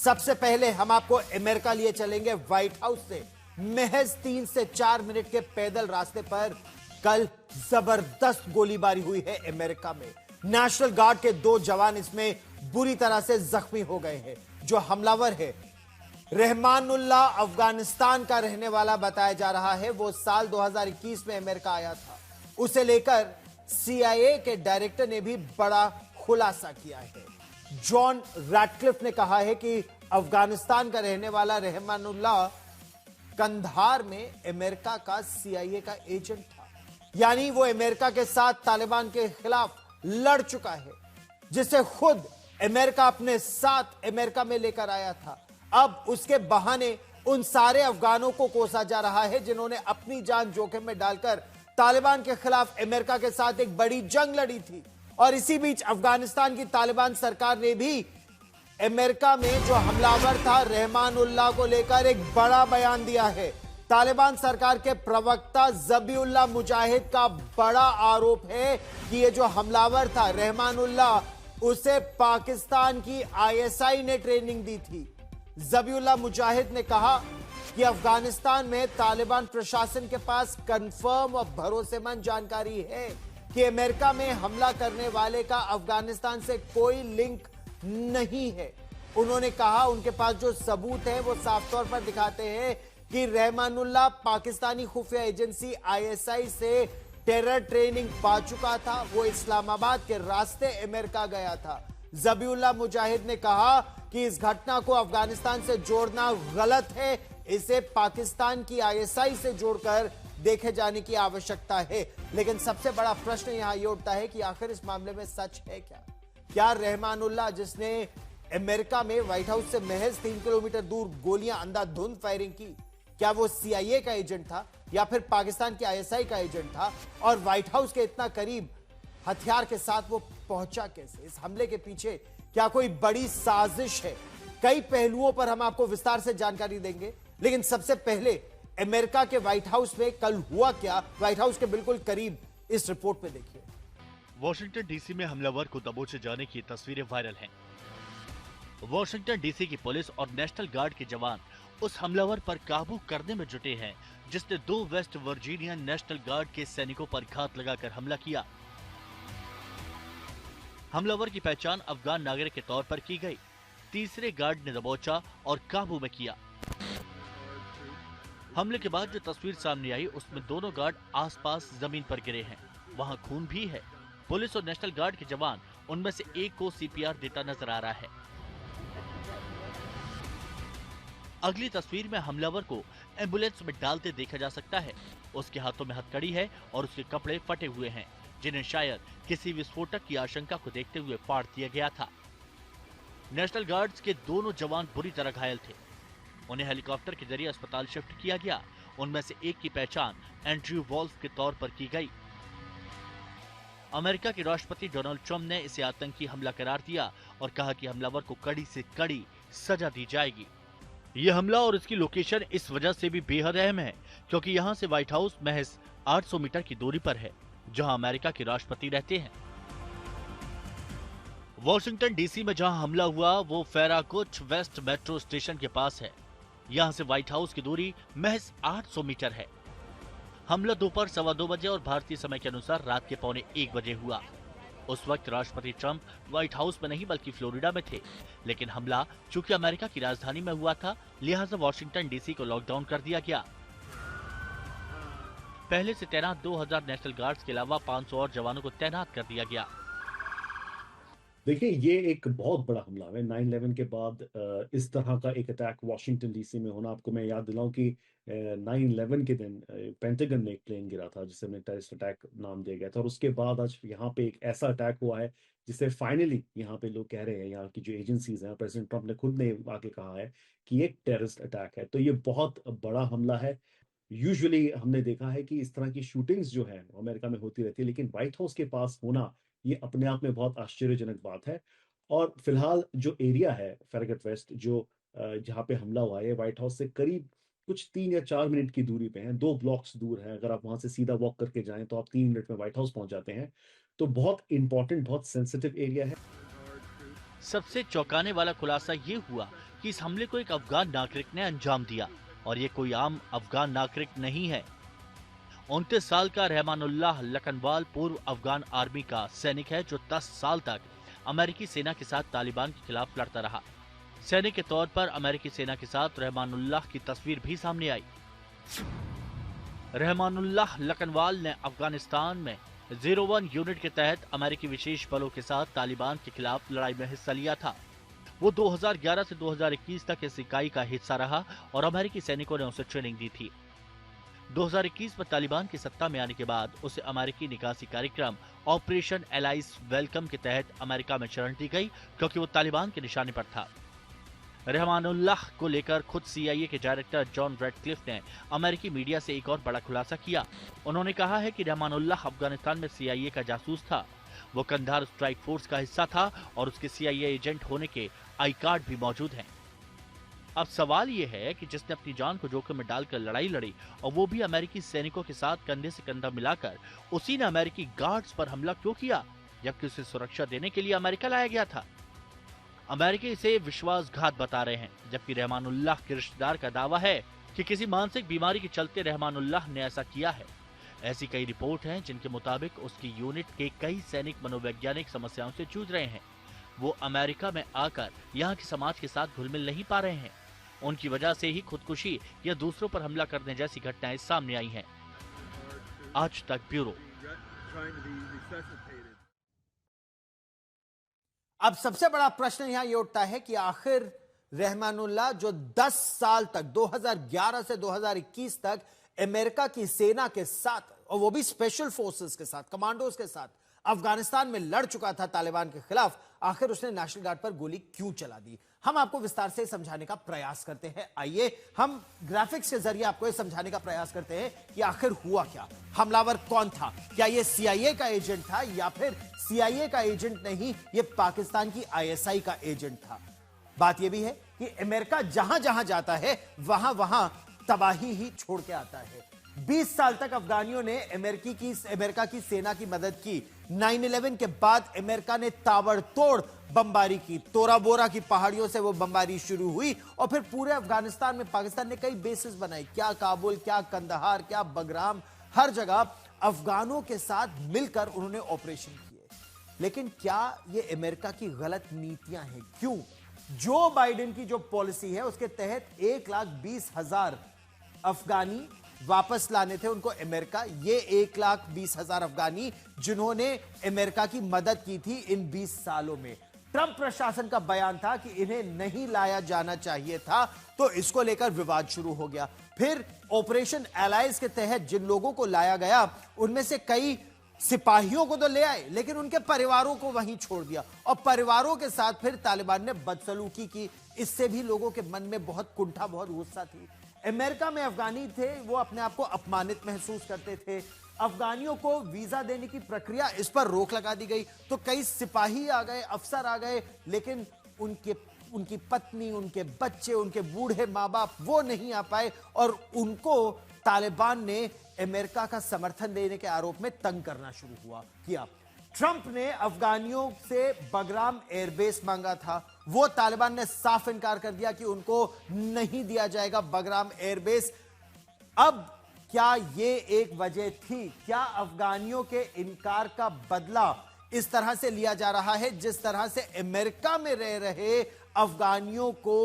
सबसे पहले हम आपको अमेरिका लिए चलेंगे व्हाइट हाउस से। महज 3 से 4 मिनट के पैदल रास्ते पर कल जबरदस्त गोलीबारी हुई है अमेरिका में। नेशनल गार्ड के 2 जवान इसमें बुरी तरह से जख्मी हो गए हैं। जो हमलावर है रहमानुल्लाह अफगानिस्तान का रहने वाला बताया जा रहा है। वो साल 2021 में अमेरिका आया था। उसे लेकर CIA के डायरेक्टर ने भी बड़ा खुलासा किया है। जॉन रैटक्लिफ ने कहा है कि अफगानिस्तान का रहने वाला रहमानुल्लाह कंधार में अमेरिका का CIA का एजेंट था। यानी वो अमेरिका के साथ तालिबान के खिलाफ लड़ चुका है, जिसे खुद अमेरिका अपने साथ अमेरिका में लेकर आया था। अब उसके बहाने उन सारे अफगानों को कोसा जा रहा है जिन्होंने अपनी जान जोखिम में डालकर तालिबान के खिलाफ अमेरिका के साथ एक बड़ी जंग लड़ी थी। और इसी बीच अफगानिस्तान की तालिबान सरकार ने भी अमेरिका में जो हमलावर था रहमानुल्लाह को लेकर एक बड़ा बयान दिया है। तालिबान सरकार के प्रवक्ता ज़बीउल्लाह मुजाहिद का बड़ा आरोप है कि ये जो हमलावर था रहमानुल्लाह, उसे पाकिस्तान की ISI ने ट्रेनिंग दी थी। ज़बीउल्लाह मुजाहिद ने कहा कि अफगानिस्तान में तालिबान प्रशासन के पास कंफर्म और भरोसेमंद जानकारी है कि अमेरिका में हमला करने वाले का अफगानिस्तान से कोई लिंक नहीं है। उन्होंने कहा उनके पास जो सबूत है वो साफ तौर पर दिखाते हैं कि रहमानुल्लाह पाकिस्तानी खुफिया एजेंसी ISI से टेरर ट्रेनिंग पा चुका था। वो इस्लामाबाद के रास्ते अमेरिका गया था। ज़बीउल्लाह मुजाहिद ने कहा कि इस घटना को अफगानिस्तान से जोड़ना गलत है। इसे पाकिस्तान की ISI से जोड़कर देखे जाने की आवश्यकता है। लेकिन सबसे बड़ा प्रश्न यहां यह उठता है कि आखिर इस मामले में सच है क्या? क्या रहमानुल्लाह, जिसने अमेरिका में व्हाइट हाउस से महज 3 किलोमीटर दूर गोलियां अंधाधुंध फायरिंग की, क्या वो CIA का एजेंट था या फिर पाकिस्तान की ISI का एजेंट था? और व्हाइट हाउस के इतना करीब हथियार के साथ वो पहुंचा कैसे? इस हमले के पीछे क्या कोई बड़ी साजिश है? कई पहलुओं पर हम आपको विस्तार से जानकारी देंगे, लेकिन सबसे पहले अमेरिका के व्हाइट हाउस में कल हुआ क्या, व्हाइट हाउस के बिल्कुल करीब, इस रिपोर्ट में देखिए। वॉशिंगटन DC में हमलावर को दबोचे जाने की तस्वीरें वायरल हैं। वॉशिंगटन DC की पुलिस और नेशनल गार्ड के जवान उस हमलावर पर काबू करने में जुटे हैं जिसने 2 वेस्ट वर्जीनिया नेशनल गार्ड के सैनिकों पर घात लगाकर हमला किया। हमलावर की पहचान अफगान नागरिक के तौर पर की गई। तीसरे गार्ड ने दबोचा और काबू में किया। हमले के बाद जो तस्वीर सामने आई उसमें दोनों गार्ड आसपास जमीन पर गिरे हैं। वहां खून भी है। पुलिस और नेशनल गार्ड के जवान उनमें से एक को CPR देता नजर आ रहा है। अगली तस्वीर में हमलावर को एम्बुलेंस में डालते देखा जा सकता है। उसके हाथों में हथकड़ी है और उसके कपड़े फटे हुए हैं, जिन्हें शायद किसी विस्फोटक की आशंका को देखते हुए फाड़ दिया गया था। नेशनल गार्ड्स के दोनों जवान बुरी तरह घायल थे। उन्हें हेलीकॉप्टर के जरिए अस्पताल शिफ्ट किया गया। उनमें से एक की पहचान एंड्रयू वॉल्फ के तौर पर की गई। अमेरिका के राष्ट्रपति डोनाल्ड ट्रंप ने इसे आतंकी हमला करार दिया और कहा कि हमलावर को कड़ी से कड़ी सजा दी जाएगी। यह हमला और इसकी लोकेशन इस वजह से भी बेहद अहम है क्योंकि यहां से व्हाइट हाउस महज 800 मीटर की दूरी पर है, जहां अमेरिका के राष्ट्रपति रहते हैं। वॉशिंगटन DC में जहां हमला हुआ वो फेराकुच वेस्ट मेट्रो स्टेशन के पास है। यहां से व्हाइट हाउस की दूरी महज 800 मीटर है। हमला दोपहर 2:15 बजे और भारतीय समय के अनुसार रात के 1:15 बजे हुआ। उस वक्त राष्ट्रपति ट्रंप व्हाइट हाउस में नहीं बल्कि फ्लोरिडा में थे। लेकिन हमला चूंकि अमेरिका की राजधानी में हुआ था, लिहाजा वॉशिंगटन DC को लॉकडाउन कर दिया गया। पहले से तैनात 2000 नेशनल गार्ड्स के अलावा 500 और जवानों को तैनात कर दिया गया। देखिए, ये एक बहुत बड़ा हमला है 9/11 के बाद। इस तरह का एक अटैक वॉशिंगटन DC में होना, आपको मैं याद दिलाऊं कि 9/11 के दिन पेंटागन में एक प्लेन गिरा था जिसे हमने टेररिस्ट अटैक नाम दिया गया था। और उसके बाद आज यहाँ पे एक ऐसा अटैक हुआ है जिसे फाइनली यहाँ पे लोग कह रहे हैं, यहाँ की जो एजेंसीज हैं, प्रेसिडेंट ट्रंप ने खुद ने आके कहा है कि एक टेररिस्ट अटैक है। तो ये बहुत बड़ा हमला है। यूजुअली हमने देखा है कि इस तरह की शूटिंग्स जो है अमेरिका में होती रहती है, लेकिन व्हाइट हाउस के पास होना ये अपने आप में बहुत आश्चर्यजनक बात है। और फिलहाल जो एरिया है फेरागट वेस्ट, जो जहाँ पे हमला हुआ है, व्हाइट हाउस से करीब कुछ 3 या 4 मिनट की दूरी पे है, 2 ब्लॉक्स दूर है। अगर आप वहां से सीधा वॉक करके जाएं तो आप 3 मिनट में व्हाइट हाउस पहुंच जाते हैं। तो बहुत इंपॉर्टेंट, बहुत सेंसिटिव एरिया है। सबसे चौंकाने वाला खुलासा ये हुआ कि इस हमले को एक अफगान नागरिक ने अंजाम दिया और ये कोई आम अफगान नागरिक नहीं है। 29 साल का रहमानुल्लाह लखनवाल पूर्व अफगान आर्मी का सैनिक है जो 10 साल तक अमेरिकी सेना के साथ तालिबान के खिलाफ लड़ता रहा। सैनिक के तौर पर अमेरिकी सेना के साथ रहमानुल्लाह की तस्वीर भी सामने आई। रहमानुल्लाह लखनवाल ने अफगानिस्तान में 01 यूनिट के तहत अमेरिकी विशेष बलों के साथ तालिबान के खिलाफ लड़ाई में हिस्सा लिया था। वो 2011 से 2021 तक इस इकाई का हिस्सा रहा और अमेरिकी सैनिकों ने उसे ट्रेनिंग दी थी। 2021 में तालिबान की सत्ता में आने के बाद उसे अमेरिकी निकासी कार्यक्रम ऑपरेशन एलाइस वेलकम के तहत अमेरिका में शरण दी गई क्योंकि वो तालिबान के निशाने पर था। रहमानुल्लाह को लेकर खुद CIA के डायरेक्टर जॉन रेडक्लिफ ने अमेरिकी मीडिया से एक और बड़ा खुलासा किया। उन्होंने कहा है कि रहमानुल्लाह अफगानिस्तान में CIA का जासूस था। वो कंधार स्ट्राइक फोर्स का हिस्सा था और उसके CIA एजेंट होने के आई कार्ड भी मौजूद हैं। अब सवाल ये है कि जिसने अपनी जान को जोखिम में डालकर लड़ाई लड़ी और वो भी अमेरिकी सैनिकों के साथ कंधे से कंधा मिलाकर, उसी ने अमेरिकी गार्ड्स पर हमला क्यों किया जबकि उसे सुरक्षा देने के लिए अमेरिका लाया गया था। अमेरिकी इसे विश्वासघात बता रहे हैं, जबकि रहमानुल्लाह के रिश्तेदार का दावा है कि किसी मानसिक बीमारी के चलते रहमानुल्लाह ने ऐसा किया है। ऐसी कई रिपोर्ट हैं जिनके मुताबिक उसकी यूनिट के कई सैनिक मनोवैज्ञानिक समस्याओं से जूझ रहे हैं। वो अमेरिका में आकर यहाँ के समाज के साथ घुल मिल नहीं पा रहे हैं। उनकी वजह से ही खुदकुशी या दूसरों पर हमला करने जैसी घटनाएं सामने आई हैं। आज तक ब्यूरो। अब सबसे बड़ा प्रश्न यहां यह उठता है कि आखिर रहमानुल्लाह जो 10 साल तक 2011 से 2021 तक अमेरिका की सेना के साथ और वो भी स्पेशल फोर्सेस के साथ, कमांडोज के साथ अफगानिस्तान में लड़ चुका था तालिबान के खिलाफ, आखिर उसने नेशनल गार्ड पर गोली क्यों चला दी? हम आपको विस्तार से समझाने का प्रयास करते हैं। आइए हम ग्राफिक्स के जरिए आपको यह समझाने का प्रयास करते हैं कि आखिर हुआ क्या, हमलावर कौन था, क्या यह CIA का एजेंट था या फिर CIA का एजेंट नहीं, यह पाकिस्तान की ISI का एजेंट था। बात यह भी है कि अमेरिका जहां जहां जाता है वहां वहां तबाही ही छोड़ के आता है। 20 साल तक अफगानियों ने अमेरिका की सेना की मदद की। 9/11 के बाद अमेरिका ने ताबड़तोड़ बमबारी की। तोरा बोरा की पहाड़ियों से वो बमबारी शुरू हुई और फिर पूरे अफगानिस्तान में पाकिस्तान ने कई बेसेस बनाई, क्या काबुल, क्या कंदहार, क्या बगराम, हर जगह अफगानों के साथ मिलकर उन्होंने ऑपरेशन किए। लेकिन क्या ये अमेरिका की गलत नीतियां हैं? क्यों जो बाइडेन की जो पॉलिसी है उसके तहत 1,20,000 अफगानी वापस लाने थे उनको अमेरिका, ये 1,20,000 अफगानी जिन्होंने अमेरिका की मदद की थी इन 20 सालों में। ट्रंप प्रशासन का बयान था कि इन्हें नहीं लाया जाना चाहिए था, तो इसको लेकर विवाद शुरू हो गया। फिर ऑपरेशन एलाइज के तहत जिन लोगों को लाया गया उनमें से कई सिपाहियों को तो ले आए लेकिन उनके परिवारों को वहीं छोड़ दिया और परिवारों के साथ फिर तालिबान ने बदसलूकी की। इससे भी लोगों के मन में बहुत कुंठा, बहुत गुस्सा थी। अमेरिका में अफगानी थे, वो अपने आप को अपमानित महसूस करते थे। अफगानियों को वीजा देने की प्रक्रिया, इस पर रोक लगा दी गई। तो कई सिपाही आ गए, अफसर आ गए, लेकिन उनकी पत्नी, उनके बच्चे, उनके बूढ़े माँ बाप वो नहीं आ पाए और उनको तालिबान ने अमेरिका का समर्थन देने के आरोप में तंग करना शुरू किया। ट्रंप ने अफगानियों से बगराम एयरबेस मांगा था, वो तालिबान ने साफ इनकार कर दिया कि उनको नहीं दिया जाएगा बगराम एयरबेस। अब क्या ये एक वजह थी? क्या अफगानियों के इनकार का बदला इस तरह से लिया जा रहा है जिस तरह से अमेरिका में रह रहे अफगानियों को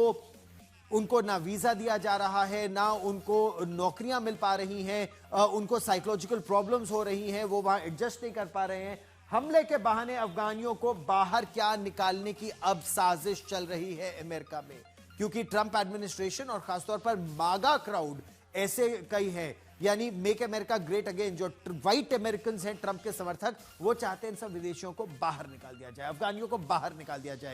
उनको ना वीजा दिया जा रहा है, ना उनको नौकरियां मिल पा रही हैं, उनको साइकोलॉजिकल प्रॉब्लम्स हो रही हैं, वो वहां एडजस्ट नहीं कर पा रहे हैं। हमले के बहाने अफगानियों को बाहर क्या निकालने की अब साजिश चल रही है अमेरिका में, क्योंकि ट्रंप एडमिनिस्ट्रेशन और खासतौर पर मागा क्राउड ऐसे कई हैं, यानी मेक अमेरिका ग्रेट अगेन, जो व्हाइट अमेरिकन हैं ट्रंप के समर्थक, वो चाहते हैं इन सब विदेशियों को बाहर निकाल दिया जाए, अफगानियों को बाहर निकाल दिया जाए।